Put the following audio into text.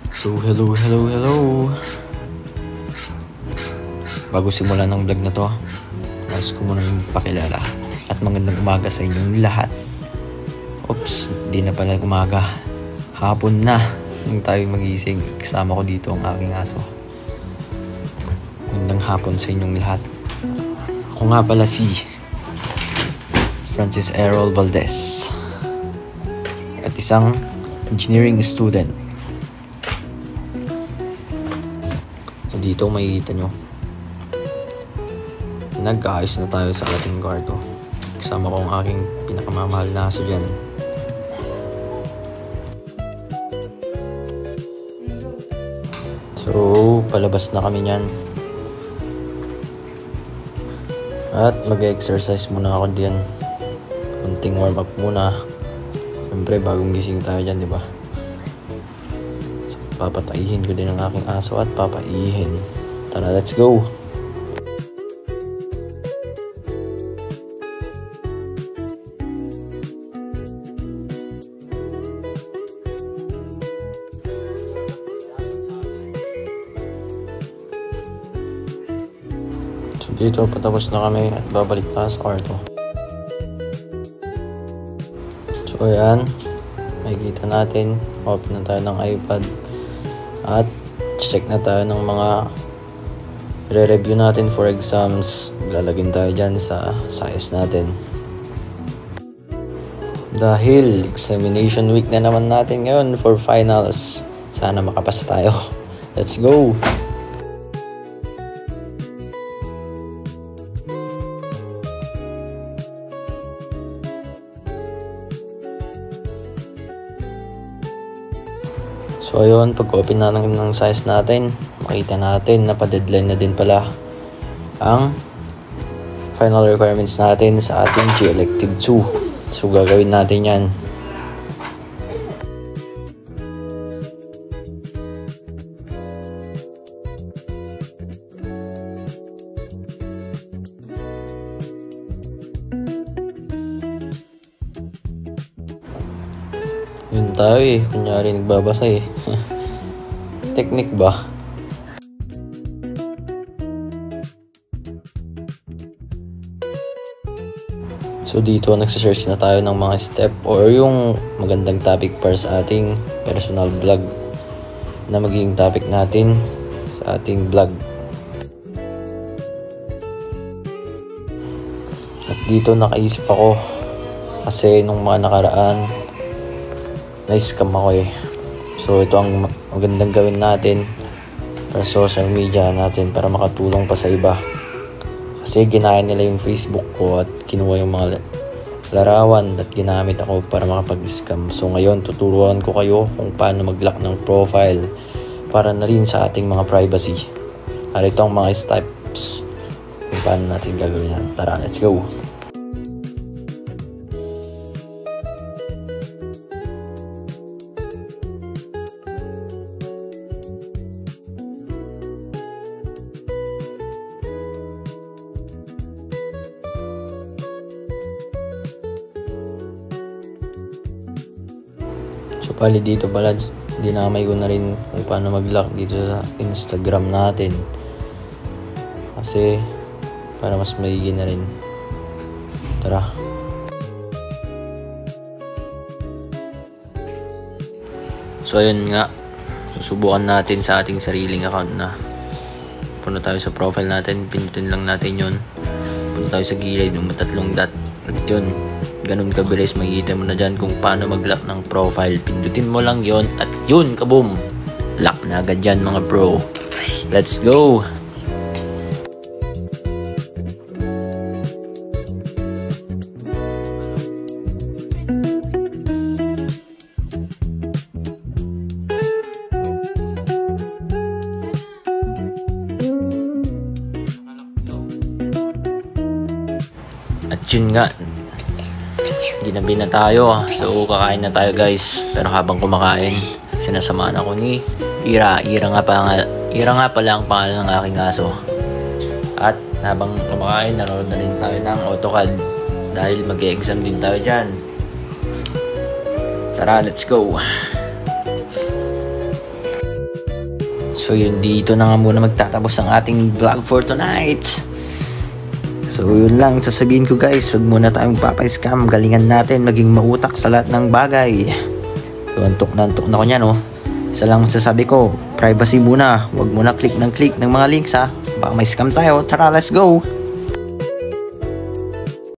So, hello. Bago simulan ng vlog na to, nais ko muna yung pakilala at magandang umaga sa inyong lahat. Oops, di na pala umaga. Hapon na nung tayo magising. Kasama ko dito ang aking aso. Magandang hapon sa inyong lahat. Ako nga pala si Francis Errol Valdez at isang engineering student. So dito makikita nyo, nag-aayos na tayo sa ating kwarto. Kasama ko ang aking pinakamamahal na aso dyan. So palabas na kami nyan at mag-exercise muna ako diyan. Kunting warm up muna. Siyempre bagong gising tayo dyan, diba? So, papataihin ko din ang aking aso at papaihin. Tara, let's go! So dito patapos na kami at babalik na sa kwarto. So ayan, makikita natin, open na tayo ng iPad at check na tayo ng mga re-review natin for exams. Lalagyan tayo dyan sa size natin. Dahil examination week na naman natin ngayon for finals, sana makapasa tayo. Let's go! So ayun, pag-open na ng size natin, makita natin na pa-deadline na din pala ang final requirements natin sa ating G-Elective 2. So gagawin natin yan. Yun tayo kunyari nagbabasa Technique ba? So dito nagsa-search na tayo ng mga step or yung magandang topic para sa ating personal vlog na magiging topic natin sa ating vlog. At dito nakaisip ako kasi nung mga nakaraan na-scam ako So ito ang magandang gawin natin para social media natin para makatulong pa sa iba. Kasi ginaya nila yung Facebook ko at kinuha yung mga larawan at ginamit ako para makapag-scam. So ngayon tuturuan ko kayo kung paano mag-lock ng profile para na rin sa ating mga privacy. Narito ang mga steps kung paano natin gagawin yan. Tara, let's go! So pali dito pala, dinamay ko na rin kung paano mag-lock dito sa Instagram natin. Kasi para mas maigi na rin. Tara. So ayun nga, susubukan natin sa ating sariling account na. Punta tayo sa profile natin, pinutin lang natin yun. Punta tayo sa gilid, yung matatlong dot. At yun, ganun kabilis, makikita mo na dyan kung paano mag-lock ng profile. Pindutin mo lang yon at yun, kaboom! Lock na agad yan mga bro. Let's go! At yun nga, ginabi na tayo. So kakain na tayo guys. Pero habang kumakain, sinasamahan ako ni Ira. Ira nga pala ang pangalan ng aking aso. At habang kumakain, nanonood na rin tayo ng AutoCAD dahil mag-e-exam din tayo dyan. Tara, let's go! So yun, dito na nga muna magtatapos ang ating vlog for tonight. So yun lang sasabihin ko guys, huwag muna tayong magpapa-scam. Galingan natin maging mautak sa lahat ng bagay. So antok na ko niya, no. Isa lang sasabi ko, privacy muna. Huwag muna click ng mga links ha. Baka may scam tayo. Tara, let's go!